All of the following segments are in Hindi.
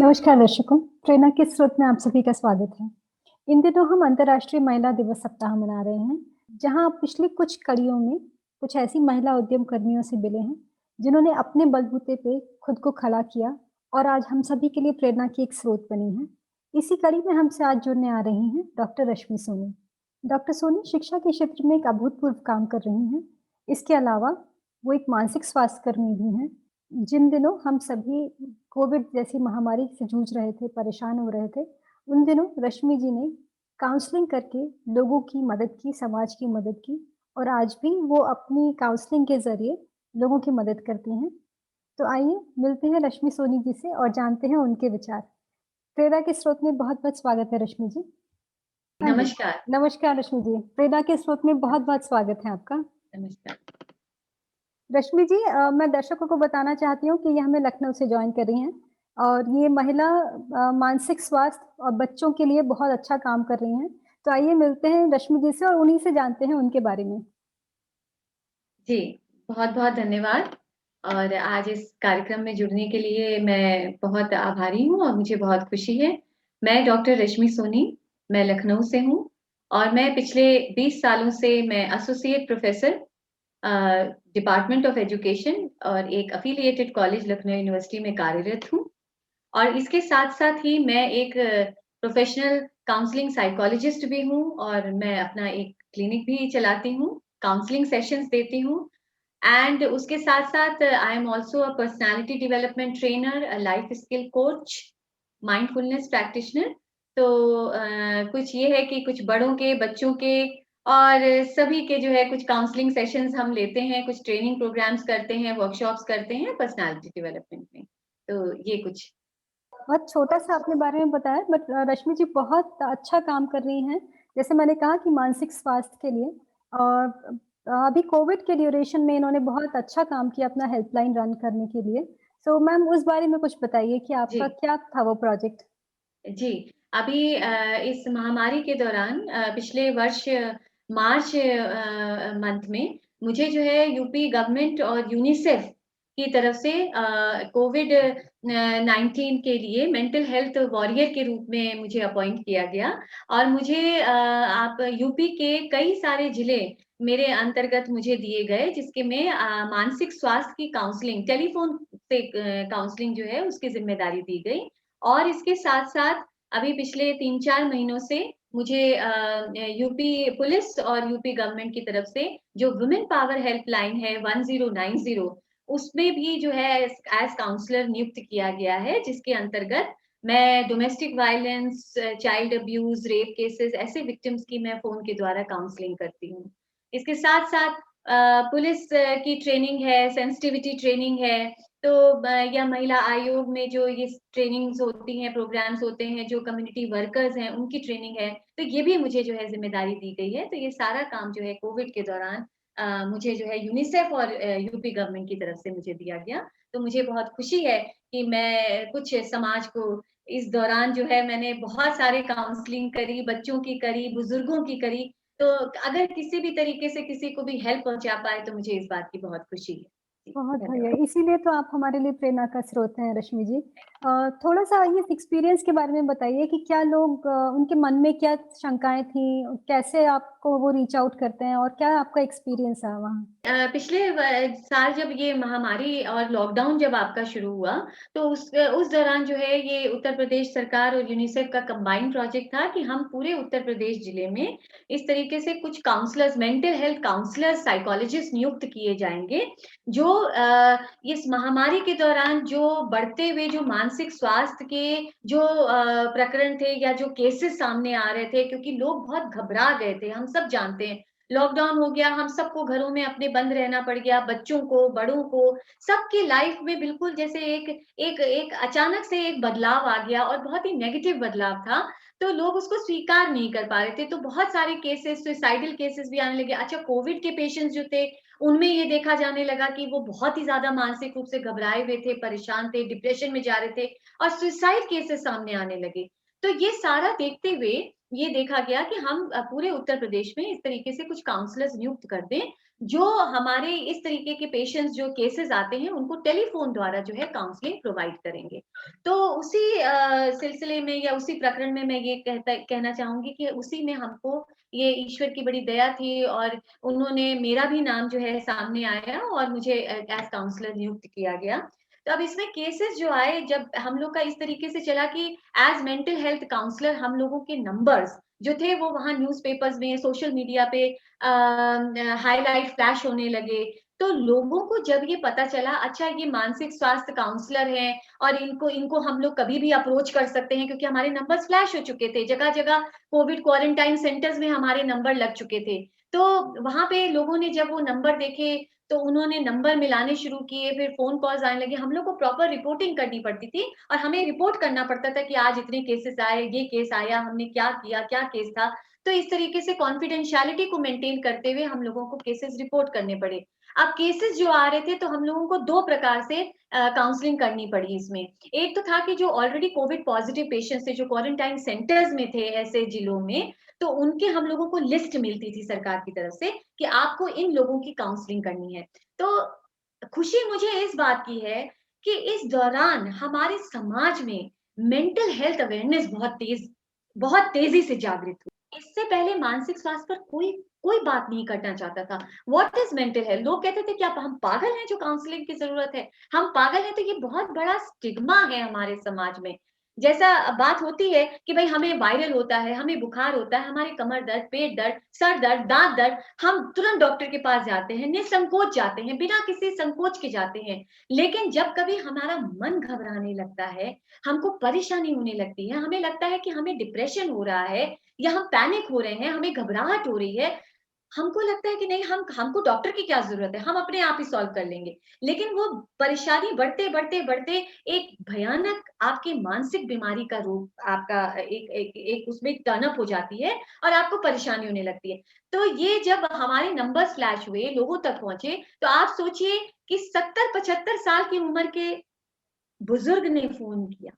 नमस्कार दर्शकों, प्रेरणा के स्रोत में आप सभी का स्वागत है। इन दिनों हम अंतर्राष्ट्रीय महिला दिवस सप्ताह मना रहे हैं, जहां पिछली कुछ कड़ियों में कुछ ऐसी महिला उद्यम कर्मियों से मिले हैं, जिन्होंने अपने बलबूते पे खुद को खड़ा किया और आज हम सभी के लिए प्रेरणा की एक स्रोत बनी है। इसी कड़ी में हमसे आज जुड़ने आ रही हैं डॉक्टर रश्मि सोनी। डॉक्टर सोनी शिक्षा के क्षेत्र में एक अभूतपूर्व काम कर रही हैं। इसके अलावा वो एक मानसिक स्वास्थ्य कर्मी भी हैं। जिन दिनों हम सभी कोविड जैसी महामारी से जूझ रहे थे, परेशान हो रहे थे, उन दिनों रश्मि जी ने काउंसलिंग करके लोगों की मदद की, समाज की मदद की और आज भी वो अपनी काउंसलिंग के ज़रिए लोगों की मदद करती हैं। तो आइए मिलते हैं रश्मि सोनी जी से और जानते हैं उनके विचार। प्रेरणा के स्रोत में बहुत-बहुत स्वागत है रश्मि जी। हाँ जी, नमस्कार। नमस्कार रश्मि जी। प्रेरणा के स्रोत में बहुत-बहुत स्वागत है आपका। नमस्कार। रश्मि जी मैं दर्शकों को बताना चाहती हूँ कि ये हमें लखनऊ से जॉइन कर रही हैं और ये महिला मानसिक स्वास्थ्य और बच्चों के लिए बहुत अच्छा काम कर रही हैं। तो आइए मिलते हैं रश्मि जी से और उन्हीं से जानते हैं उनके बारे में। जी, बहुत-बहुत धन्यवाद और आज इस कार्यक्रम में जुड़ने के लिए मैं बहुत आभारी हूँ और मुझे बहुत खुशी है। मैं डॉक्टर रश्मि सोनी, मैं लखनऊ से हूँ और मैं पिछले 20 सालों से मैं associate professor a, department of education और एक एफ़िलिएटेड कॉलेज लखनऊ यूनिवर्सिटी में कार्यरत हूँ। और इसके साथ-साथ ही मैं एक प्रोफ़ेशनल काउंसलिंग साइकोलॉजिस्ट भी हूँ और मैं अपना एक क्लिनिक भी चलाती हूँ, काउंसलिंग सेशंस देती हूँ एंड उसके साथ-साथ I am also a personality development trainer, a life skill coach, mindfulness practitioner. तो कुछ ये है कि कुछ बड़ों के, बच्चों के और सभी के जो है कुछ काउंसलिंग सेशंस हम लेते हैं, कुछ ट्रेनिंग प्रोग्राम्स करते हैं, वर्कशॉप्स करते हैं पर्सनैलिटी डेवलपमेंट में। तो ये कुछ बहुत छोटा-सा अपने बारे में बताया बट रश्मि जी बहुत अच्छा काम कर रही हैं। जैसे मैंने कहा कि मानसिक स्वास्थ्य के लिए और अभी कोविड के ड्यूरेशन में इन्होंने बहुत अच्छा काम किया अपना हेल्पलाइन रन करने के लिए। सो मैम उस बारे में कुछ बताइए कि जी। आपका क्या था वो प्रोजेक्ट? जी, अभी इस महामारी के दौरान पिछले वर्ष मार्च मंथ में मुझे जो है यूपी गवर्नमेंट और यूनिसेफ की तरफ से कोविड 19 के लिए मेंटल हेल्थ वॉरियर के रूप में मुझे अपॉइंट किया गया और मुझे आप यूपी के कई सारे जिले मेरे अंतर्गत मुझे दिए गए जिसके में मानसिक स्वास्थ्य की काउंसलिंग टेलीफ़ोन से काउंसलिंग जो है उसकी ज़िम्मेदारी दी गई। और इसके साथ-साथ अभी पिछले 3-4 महीनों से मुझे यूपी पुलिस और यूपी गवर्नमेंट की तरफ से जो वुमेन पावर हेल्पलाइन है 1090 उसमें भी जो है एज़ काउंसलर नियुक्त किया गया है, जिसके अंतर्गत मैं domestic violence, child abuse, rape cases ऐसे विक्टिम्स की मैं फ़ोन के द्वारा काउंसलिंग करती हूँ। इसके साथ-साथ पुलिस की ट्रेनिंग है, सेंसिटिविटी ट्रेनिंग है, तो या महिला आयोग में जो ये ट्रेनिंग्स होती हैं, प्रोग्राम्स होते हैं, जो कम्युनिटी वर्कर्स हैं, उनकी ट्रेनिंग है, तो ये भी मुझे जो है ज़िम्मेदारी दी गई है। तो ये सारा काम जो है कोविड के दौरान मुझे जो है यूनिसेफ और यूपी गवर्नमेंट की तरफ से मुझे दिया गया। तो मुझे बहुत खुशी है कि मैं कुछ समाज को इस दौरान जो है मैंने बहुत सारे काउंसलिंग करी, बच्चों की करी, बुजुर्गों की करी, तो अगर किसी भी तरीके से किसी को भी हेल्प पहुँचा पाए, तो मुझे इस बात की बहुत खुशी है। जी, बहुत बढ़िया, धन्यवाद। इसीलिए तो आप हमारे लिए प्रेरणा का स्रोत हैं रश्मि जी। थोड़ा-सा इस एक्सपीरियंस के बारे में बताइए कि क्या लोग उनके मन में क्या शंकाएँ थी? कैसे आपको वो रीच आउट करते हैं और क्या आपका एक्सपीरियंस रहा वहाँ? पिछले साल जब ये महामारी और लॉकडाउन जब आपका शुरू हुआ, तो उस दौरान जो है ये उत्तर प्रदेश सरकार और यूनिसेफ का कंबाइंड प्रोजेक्ट था कि हम पूरे उत्तर प्रदेश जिले में इस तरीके से कुछ counsellors, mental health counsellors, psychologist नियुक्त किए जाएँगे, जो इस महामारी के दौरान जो बढ़ते हुए जो मानसिक स्वास्थ्य के जो प्रकरण थे या जो केसेस सामने आ रहे थे क्योंकि लोग बहुत घबरा गए थे, हम सब जानते हैं। लॉकडाउन हो गया, हम सबको घरों में अपने बंद रहना पड़ गया, बच्चों को, बड़ों को, सबकी लाइफ में बिल्कुल जैसे एक एक एक अचानक से एक बदलाव आ गया और बहुत ही नेगेटिव बदलाव था, तो लोग उसको स्वीकार नहीं कर पा रहे थे। तो बहुत सारे केसेस सुइसाइडल केसेस भी आने लगे। अच्छा कोविड के पेशेंट्स जो थे, उनमें ये देखा जाने लगा कि वो बहुत ही ज़्यादा मानसिक रूप से घबराए हुए थे, परेशान थे, डिप्रेशन में जा रहे थे और सुइसाइड केसेस सामने आने लगे। तो ये सारा देखते हुए ये देखा गया कि हम पूरे उत्तर प्रदेश में इस तरीके से कुछ काउंसलर्स नियुक्त कर दें, जो हमारे इस तरीके के पेशेंट्स जो केसेज़ आते हैं, उनको टेलीफ़ोन द्वारा जो है काउंसलिंग प्रोवाइड करेंगे। तो उसी सिलसिले में या उसी प्रकरण में मैं ये कहना चाहूँगी कि उसी में हमको ये ईश्वर की बड़ी दया थी और उन्होंने मेरा भी नाम जो है सामने आया और मुझे एज़ काउंसलर नियुक्त किया गया। तो अब इसमें केसेज़ जो आए जब हम लोग का इस तरीके से चला कि एज़ मेंटल हेल्थ काउंसलर हम लोगों के नंबर्स जो थे वो वहाँ न्यूज़पेपर्स में, सोशल मीडिया पे हाइलाइट फ्लैश होने लगे। तो लोगों को जब ये पता चला अच्छा ये मानसिक स्वास्थ्य काउंसलर हैं और इनको इनको हम लोग कभी भी अप्रोच कर सकते हैं क्योंकि हमारे नंबर्स फ्लैश हो चुके थे। जगह-जगह कोविड क्वारंटाइन सेंटर्स में हमारे नंबर लग चुके थे। तो वहाँ पे लोगों ने जब वो नंबर देखे तो उन्होंने नंबर मिलाने शुरू किए, फिर फ़ोन कॉल्स आने लगे। हम लोग को प्रॉपर रिपोर्टिंग करनी पड़ती थी और हमें रिपोर्ट करना पड़ता था कि आज इतने केसेस आए, ये केस आया, हमने क्या किया, क्या केस था। तो इस तरीके से कॉन्फिडेंशियलिटी को मेंटेन करते हुए हम लोगों को केसेस रिपोर्ट करने पड़े। अब केसेस जो आ रहे थे तो हम लोगों को 2 प्रकार से काउंसलिंग करनी पड़ी इसमें। एक तो था कि जो ऑलरेडी कोविड पॉज़िटिव पेशेंट्स थे, जो क्वारंटाइन सेंटर्स में थे ऐसे जिलों में, तो उनके हम लोगों को लिस्ट मिलती थी सरकार की तरफ से कि आपको इन लोगों की काउंसलिंग करनी है। तो खुशी मुझे इस बात की है कि इस दौरान हमारे समाज में मेंटल हेल्थ अवेयरनेस बहुत तेज़ी से जागृत हुई। इससे पहले मानसिक स्वास्थ्य पर कोई कोई बात नहीं करना चाहता था। What is mental health? लोग कहते थे क्या हम पागल हैं जो काउंसलिंग की ज़रूरत है? हम पागल हैं तो ये बहुत बड़ा स्टिग्मा है हमारे समाज में। जैसा बात होती है कि भई हमें वायरल होता है, हमें बुखार होता है, हमारी कमर दर्द, पेट दर्द, सर दर्द, दाँत दर्द, हम तुरंत डॉक्टर के पास जाते हैं, निसंकोच जाते हैं, बिना किसी संकोच के जाते हैं। लेकिन जब कभी हमारा मन घबराने लगता है, हमको परेशानी होने लगती है, हमें लगता है कि हमें डिप्रेशन हो रहा है या हम पैनिक हो रहे हैं, हमें घबराहट हो रही है, हमको लगता है कि नहीं हमको डॉक्टर की क्या ज़रूरत है, हम अपने आप ही सॉल्व कर लेंगे। लेकिन वो परेशानी बढ़ते एक भयानक आपकी मानसिक बीमारी का रूप आपका एक एक एक उसमें टर्न अप हो जाती है और आपको परेशानी होने लगती है। तो ये जब हमारे नंबर्स फ्लैश हुए, लोगों तक पहुँचे, तो आप सोचिए कि 70-75 साल की उम्र के बुज़ुर्ग ने फ़ोन किया।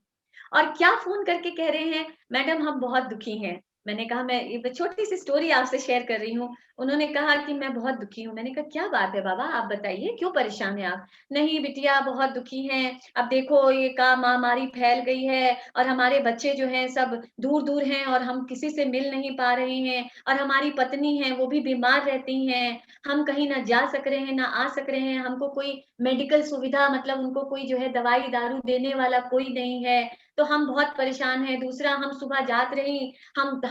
और क्या फ़ोन करके कह रहे हैं, "मैडम हम बहुत दुखी हैं।" मैंने कहा मैं ये छोटी-सी स्टोरी आपसे शेयर कर रही हूँ। उन्होंने कहा कि मैं बहुत दुखी हूँ। मैंने कहा क्या बात है बाबा आप बताइए क्यों परेशान हैं आप? नहीं बिटिया बहुत दुखी हैं, अब देखो ये का महामारी फैल गई है और हमारे बच्चे जो हैं सब दूर-दूर हैं और हम किसी से मिल नहीं पा रहे हैं और हमारी पत्नी है वो भी बीमार रहती हैं। हम कहीं ना जा सक रहे हैं, ना आ सक रहे हैं। हमको कोई मेडिकल सुविधा मतलब उनको कोई जो है दवाई-दारू देने वाला कोई नहीं है। तो हम बहुत परेशान हैं। दूसरा हम सुबह जात रही, हम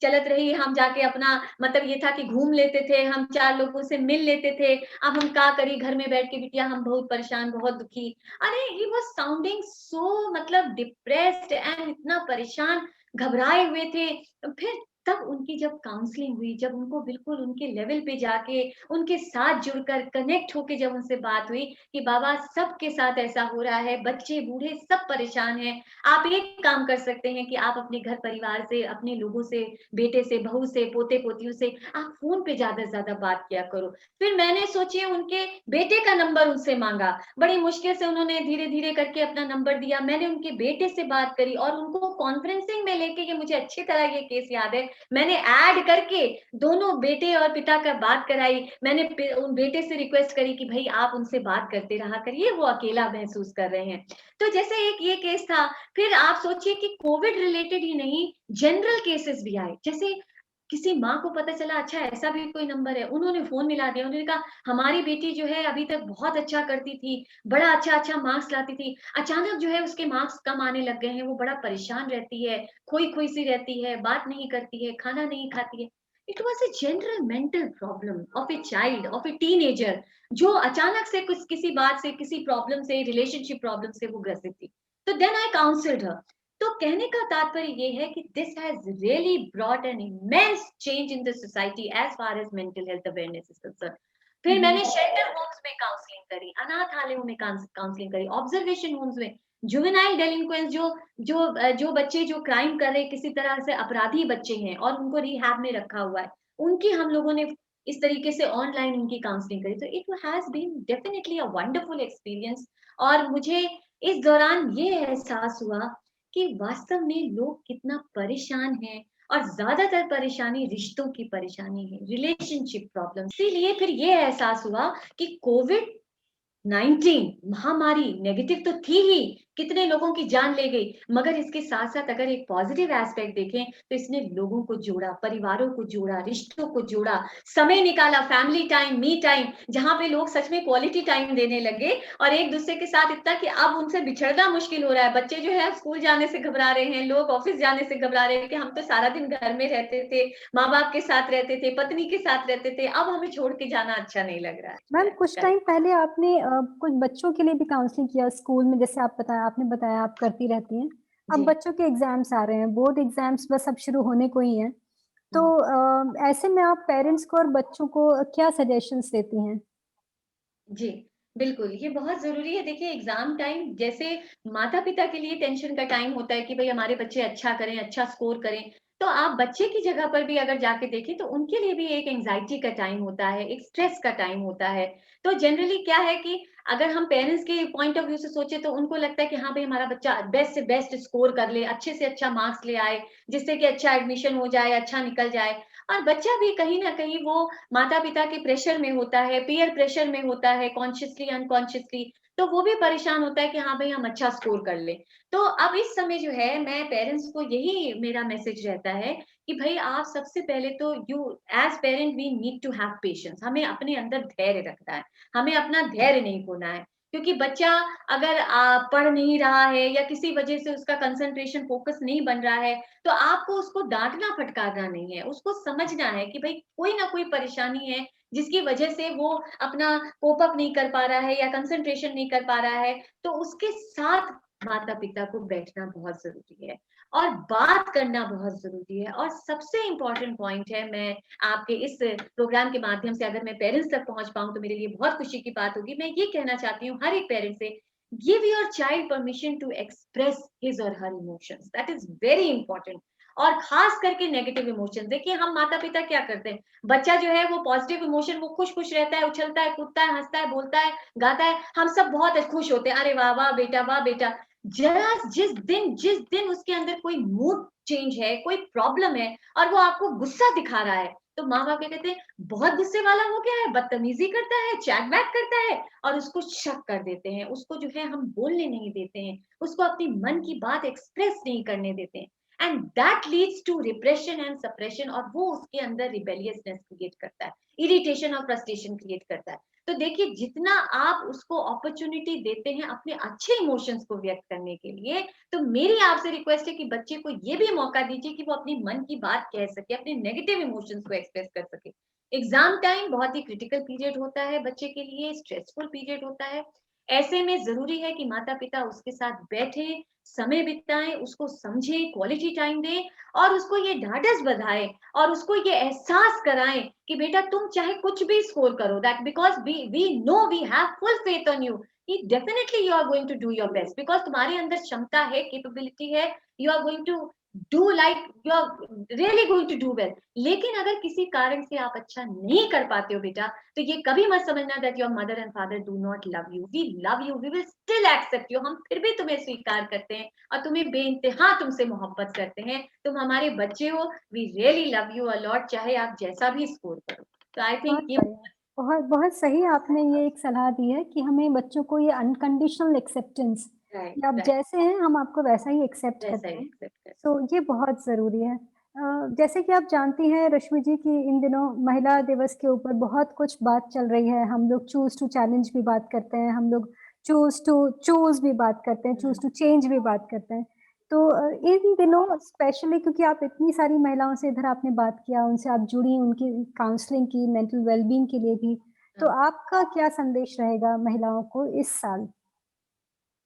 चलत रही, हम जाके अपना मतलब ये था कि घूम लेते थे, हम 4 लोगों से मिल लेते थे। अब हम का करी घर में बैठ के बिटिया हम बहुत परेशान, बहुत दुखी। अरे ही वाज़ साउंडिंग सो मतलब डिप्रेस्ड एंड इतना परेशान, घबराए हुए थे। फिर तब उनकी जब काउंसलिंग हुई, जब उनको बिल्कुल उनके लेवल पे जाके, उनके साथ जुड़कर कनेक्ट होके जब उनसे बात हुई कि बाबा सबके साथ ऐसा हो रहा है, बच्चे, बूढ़े सब परेशान हैं। आप एक काम कर सकते हैं कि आप अपने घर परिवार से, अपने लोगों से, बेटे से, बहू से, पोते-पोतियों से आप फ़ोन पे ज़्यादा से ज़्यादा बात किया करो। फिर मैंने सोचिए उनके बेटे का नंबर उनसे माँगा। बड़ी मुश्किल से उन्होंने धीरे-धीरे करके अपना नंबर दिया। मैंने उनके बेटे से बात करी और उनको कॉन्फ्रेंसिंग में लेके ये मुझे अच्छी तरह ये केस याद है। मैंने ऐड करके दोनों बेटे और पिता का बात कराई। मैंने उन बेटे से रिक्वेस्ट करी कि भई आप उनसे बात करते रहा करिए, वो अकेला महसूस कर रहे हैं। तो जैसे एक ये केस था, फिर आप सोचिए कि कोविड रिलेटेड ही नहीं, जनरल केसेस भी आए। जैसे किसी माँ को पता चला अच्छा ऐसा भी कोई नंबर है, उन्होंने फ़ोन मिला दिया, उन्होंने कहा हमारी बेटी जो है अभी तक बहुत अच्छा करती थी, बड़ा अच्छा-अच्छा मार्क्स लाती थी, अचानक जो है उसके मार्क्स कम आने लग गए हैं, वो बड़ा परेशान रहती है, खोई-खोई सी रहती है, बात नहीं करती है, खाना नहीं खाती है। It was a general mental problem of a child, of a teenager जो अचानक से कुछ किसी बात से, किसी प्रॉब्लम से, रिलेशनशिप प्रॉब्लम से वो ग्रसित थी। तो देन आई काउंसल्ड हर। तो कहने का तात्पर्य ये है कि this has really brought an immense change in the society as far as mental health awareness is concerned. फिर मैंने जी, शेल्टर होम्स में काउंसलिंग करी, अनाथालयों में काउंसलिंग करी, ऑब्जर्वेशन होम्स में, जुवेनाइल डेलिंक्वेंट्स जो बच्चे जो क्राइम कर रहे किसी तरह से अपराधी बच्चे हैं और उनको रिहैब में रखा हुआ है, उनकी हम लोगों ने इस तरीके से ऑनलाइन उनकी काउंसलिंग करी। तो it has been definitely a wonderful experience और मुझे इस दौरान ये एहसास हुआ कि वास्तव में लोग कितना परेशान हैं और ज़्यादातर परेशानी रिश्तों की परेशानी है, रिलेशनशिप प्रॉब्लम। इसीलिए फिर ये एहसास हुआ कि कोविड 19 महामारी नेगेटिव तो थी ही, कितने लोगों की जान ले गई, मगर इसके साथ-साथ अगर एक पॉजिटिव एस्पेक्ट देखें, तो इसने लोगों को जोड़ा, परिवारों को जोड़ा, रिश्तों को जोड़ा, समय निकाला, फैमिली टाइम, मी टाइम, जहाँ पे लोग सच में क्वालिटी टाइम देने लगे और एक-दूसरे के साथ इतना कि अब उनसे बिछड़ना मुश्किल हो रहा है। बच्चे जो है स्कूल जाने से घबरा रहे हैं, लोग ऑफिस जाने से घबरा रहे हैं कि हम तो सारा दिन घर में रहते थे, माँ-बाप के साथ रहते थे, पत्नी के साथ रहते थे, अब हमें छोड़ के जाना अच्छा नहीं लग रहा मैम है। कुछ टाइम करेक्ट। पहले आपने कुछ बच्चों के लिए भी काउंसलिंग किया स्कूल में, जैसे आपने बताया आप करती रहती हैं। अब जी। बच्चों के एग्ज़ाम्स आ रहे हैं, बोर्ड एग्ज़ाम्स बस अब शुरू होने को ही हैं। तो हुँ। ऐसे में आप पेरेंट्स को और बच्चों को क्या सजेशंस देती हैं? जी, बिल्कुल, ये बहुत ज़रूरी है। देखिए एग्ज़ाम टाइम जैसे माता-पिता के लिए टेंशन का टाइम होता है कि भई हमारे बच्चे अच्छा करें, अच्छा स्कोर करें। तो आप बच्चे की जगह पर भी अगर जाके देखें तो उनके लिए भी एक एंग्ज़ायटी का टाइम होता है, एक स्ट्रेस का टाइम होता है। तो जनरली क्या है कि अगर हम पेरेंट्स के पॉइंट ऑफ व्यू से सोचें तो उनको लगता है कि हाँ, भई हमारा बच्चा बेस्ट से बेस्ट स्कोर कर ले, अच्छे से अच्छा मार्क्स ले आए, जिससे कि अच्छा एडमिशन हो जाए, अच्छा निकल जाए। और बच्चा भी कहीं न कहीं वो माता-पिता के प्रेशर में होता है, पीयर प्रेशर में होता है, कॉन्शियसली अनकॉन्शियसली, तो वो भी परेशान होता है कि हाँ भई हम अच्छा स्कोर कर लें। तो अब इस समय जो है मैं पेरेंट्स को यही मेरा मैसेज रहता है कि भई आप सबसे पहले तो you as parent we need to have patience, हमें अपने अंदर धैर्य रखना है, हमें अपना धैर्य नहीं खोना है। क्योंकि बच्चा अगर पढ़ नहीं रहा है या किसी वजह से उसका कंसंट्रेशन फोकस नहीं बन रहा है, तो आपको उसको डाँटना फटकारना नहीं है, उसको समझना है कि भई कोई ना कोई परेशानी है, जिसकी वजह से वो अपना कोप अप नहीं कर पा रहा है या कंसंट्रेशन नहीं कर पा रहा है, तो उसके साथ माता-पिता को बैठना बहुत ज़रूरी है और बात करना बहुत ज़रूरी है और सबसे इम्पोर्टेंट पॉइंट है, मैं आपके इस प्रोग्राम के माध्यम से अगर मैं पेरेंट्स तक पहुँच पाऊँ, तो मेरे लिए बहुत खुशी की बात होगी। मैं ये कहना चाहती हूँ हर एक पेरेंट से, give your child permission to express his or her emotions, that is very important. और खास करके नेगेटिव इमोशंस, देखिए हम माता-पिता क्या करते हैं, बच्चा जो है वो पॉजिटिव इमोशन वो खुश-खुश रहता है, उछलता है, कूदता है, हँसता है, बोलता है, गाता है, हम सब बहुत खुश होते हैं, अरे वाह, वाह बेटा, वाह बेटा। ज़रा जिस दिन उसके अंदर कोई मूड चेंज है, कोई प्रॉब्लम है और वो आपको गुस्सा दिखा रहा है, तो माँ-बाप क्या कहते हैं, बहुत गुस्से वाला हो गया है, बदतमीज़ी करता है, चैट-वैट करता है और उसको शक कर देते हैं, उसको जो है हम बोलने नहीं देते हैं, उसको अपनी मन की बात एक्सप्रेस नहीं करने देते हैं। And that leads to repression and suppression और वो उसके अंदर रिबेलियसनेस क्रिएट करता है, इरिटेशन और फ्रस्ट्रेशन क्रिएट करता है। तो देखिए जितना आप उसको अपॉर्च्युनिटी देते हैं अपने अच्छे इमोशंस को व्यक्त करने के लिए, तो मेरी आपसे रिक्वेस्ट है कि बच्चे को ये भी मौका दीजिए कि वो अपनी मन की बात कह सके, अपने नेगेटिव इमोशंस को एक्सप्रेस कर सके। एग्जाम टाइम बहुत ही क्रिटिकल पीरियड होता है बच्चे के लिए, स्ट्रेसफुल पीरियड होता है। ऐसे में ज़रूरी है कि माता-पिता उसके साथ बैठें, समय बिताएँ, उसको समझें, क्वालिटी टाइम दें और उसको ये ढाँढस बंधाएँ और उसको ये एहसास कराएँ कि बेटा तुम चाहे कुछ भी स्कोर करो, that because we know we have full faith on you कि definitely you are going to do your best because तुम्हारे अंदर क्षमता है, कैपेबिलिटी है, you are going to do like you are really going to do well. लेकिन अगर किसी कारण से आप अच्छा नहीं कर पाते हो बेटा, तो ये कभी मत समझना that your mother and father do not love you. We love you, we will still accept you. हम फिर भी तुम्हें स्वीकार करते हैं और तुम्हें बेइंतहा तुमसे मोहब्बत करते हैं। तुम हमारे बच्चे हो, we really love you a lot, चाहे आप जैसा भी स्कोर करो। तो आई बहुत थिंक ये बढ़िया। बहुत बहुत सही आपने ये एक सलाह दी है कि हमें बच्चों को ये अनकंडीशनल एक्सेप्टेंस राइट, कि आप राइट, जैसे हैं हम आपको वैसा ही एक्सेप्ट वैसा करते ही हैं। एक्सेप्ट कर। तो ये बहुत ज़रूरी है। जैसे कि आप जानती हैं रश्मि जी कि इन दिनों महिला दिवस के ऊपर बहुत कुछ बात चल रही है। हम लोग चूज़ टू चैलेंज भी बात करते हैं, हम लोग चूज़ टू चूज़ भी बात करते हैं, चूज़ हुँ, टू चेंज भी बात करते हैं। तो इन दिनों स्पेशली क्योंकि आप इतनी सारी महिलाओं से इधर आपने बात किया, उनसे आप जुड़ी, उनकी काउंसलिंग की, मेंटल वेलबीइंग के लिए भी। तो हाँ। आपका क्या संदेश रहेगा महिलाओं को इस साल?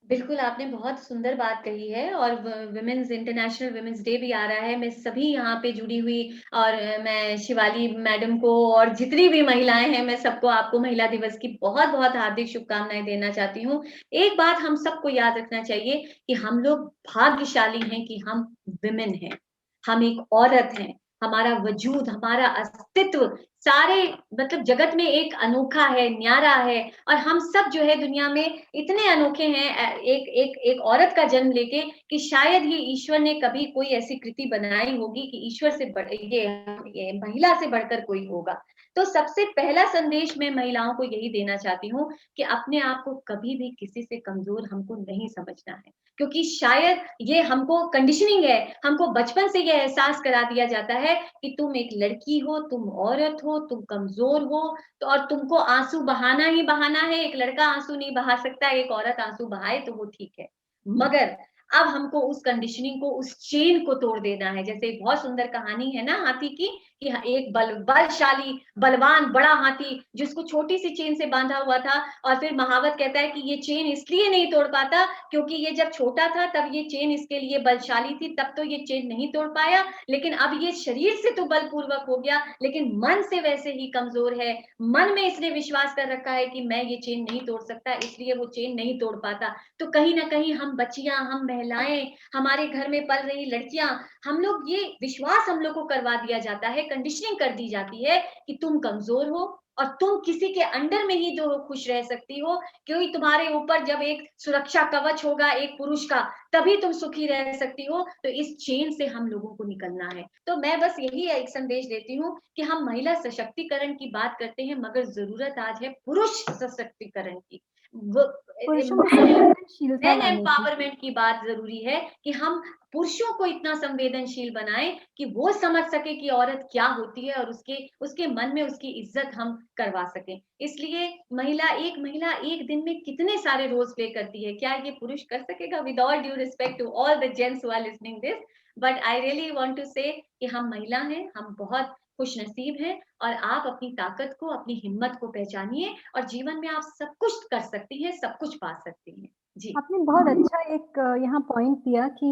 बिल्कुल, आपने बहुत सुंदर बात कही है और वुमेन्स इंटरनेशनल वुमेन्स डे भी आ रहा है। मैं सभी यहाँ पे जुड़ी हुई और मैं शिवाली मैडम को और जितनी भी महिलाएँ हैं, मैं सबको आपको महिला दिवस की बहुत-बहुत हार्दिक शुभकामनाएँ देना चाहती हूँ। एक बात हम सबको याद रखना चाहिए कि हम लोग भाग्यशाली हैं कि हम वुमेन हैं। हम एक औरत हैं, हमारा वजूद, हमारा अस्तित्व सारे मतलब जगत में एक अनोखा है, न्यारा है और हम सब जो है दुनिया में इतने अनोखे हैं एक एक एक औरत का जन्म लेके कि शायद ही ईश्वर ने कभी कोई ऐसी कृति बनाई होगी कि ईश्वर से ये महिला से बढ़कर कोई होगा। तो सबसे पहला संदेश मैं महिलाओं को यही देना चाहती हूँ कि अपने आप को कभी भी किसी से कमज़ोर हमको नहीं समझना है। क्योंकि शायद ये हमको कंडीशनिंग है, हमको बचपन से ये एहसास करा दिया जाता है कि तुम एक लड़की हो, तुम औरत हो, तुम कमज़ोर हो तो और तुमको आँसू बहाना ही बहाना है, एक लड़का आँसू नहीं बहा सकता, एक औरत आँसू बहाए तो वो ठीक है। मगर अब हमको उस कंडीशनिंग को, उस चेन को तोड़ देना है। जैसे एक बहुत सुंदर कहानी है ना हाथी की कि एक बलशाली, बलवान बड़ा हाथी जिसको छोटी-सी चेन से बाँधा हुआ था और फिर महावत कहता है कि ये चेन इसलिए नहीं तोड़ पाता क्योंकि ये जब छोटा था तब ये चेन इसके लिए बलशाली थी, तब तो ये चेन नहीं तोड़ पाया, लेकिन अब ये शरीर से तो बलपूर्वक हो गया, लेकिन मन से वैसे ही कमज़ोर है। मन में इसने विश्वास कर रखा है कि मैं ये चेन नहीं तोड़ सकता, इसलिए वो चेन नहीं तोड़ पाता। तो कहीं न कहीं हम बच्चियाँ, हम महिलाएँ, हमारे घर में पल रही लड़कियाँ, हम लोग ये विश्वास हम लोग को करवा दिया जाता है, कंडीशनिंग कर दी जाती है कि तुम कमज़ोर हो और तुम किसी के अंडर में ही जो खुश रह सकती हो, क्योंकि तुम्हारे ऊपर जब एक सुरक्षा कवच होगा एक पुरुष का, तभी तुम सुखी रह सकती हो। तो इस चेन से हम लोगों को निकलना है। तो मैं बस यही एक संदेश देती हूँ कि हम महिला सशक्तिकरण की बात करते हैं, मगर ज़रूरत आज है पुरुष सशक्तिकरण की। वो पुरुषों में संवेदनशीलता मेन लाने की। एम्पावरमेंट की बात ज़रूरी है कि हम पुरुषों को इतना संवेदनशील बनाएँ कि वो समझ सके कि औरत क्या होती है और उसके उसके मन में उसकी इज़्ज़त हम करवा सकें। इसलिए महिला एक दिन में कितने सारे रोल्स प्ले करती है, क्या ये पुरुष कर सकेगा? With all due respect to all the gents who are listening this, but I really want to say कि हम महिला हैं, हम बहुत खुशनसीब हैं और आप अपनी ताकत को, अपनी हिम्मत को पहचानिए और जीवन में आप सब कुछ कर सकती हैं, सब कुछ पा सकती हैं। जी। आपने बहुत अच्छा एक यहाँ पॉइंट दिया कि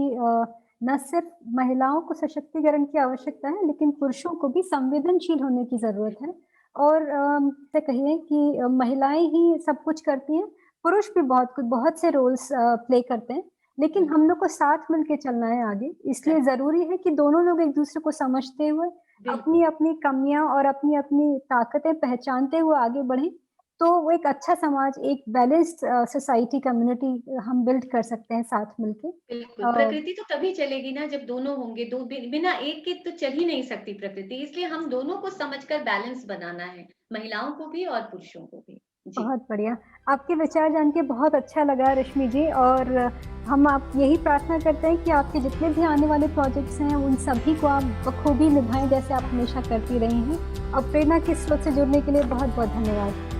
न सिर्फ महिलाओं को सशक्तिकरण की आवश्यकता है, लेकिन पुरुषों को भी संवेदनशील होने की ज़रूरत है। और जैसे कहिए कि महिलाएँ ही सब कुछ करती हैं, पुरुष भी बहुत से रोल्स प्ले करते हैं, लेकिन हुँ, हम लोग को साथ मिल के चलना है आगे। इसलिए करेक्ट, ज़रूरी है कि दोनों लोग एक-दूसरे को समझते हुए, बिल्कुल। अपनी-अपनी कमियाँ और अपनी-अपनी ताकतें पहचानते हुए आगे बढ़ें, तो वो एक अच्छा समाज, एक बैलेंस्ड सोसाइटी, कम्युनिटी हम बिल्ड कर सकते हैं साथ मिलके। बिल्कुल, अ, प्रकृति तो तभी चलेगी ना जब दोनों होंगे, दो बिना एक के तो चल ही नहीं सकती प्रकृति, इसलिए हम दोनों को समझकर बैलेंस बनाना है, महिलाओं को भी और पुरुषों को भी। जी, बहुत बढ़िया। आपके विचार जान के बहुत अच्छा लगा रश्मि जी, और हम आप यही प्रार्थना करते हैं कि आपके जितने भी आने वाले प्रोजेक्ट्स हैं, उन सभी को आप बखूबी निभाएँ जैसे आप हमेशा करती रही हैं। और प्रेरणा के स्रोत से जुड़ने के लिए बहुत-बहुत धन्यवाद।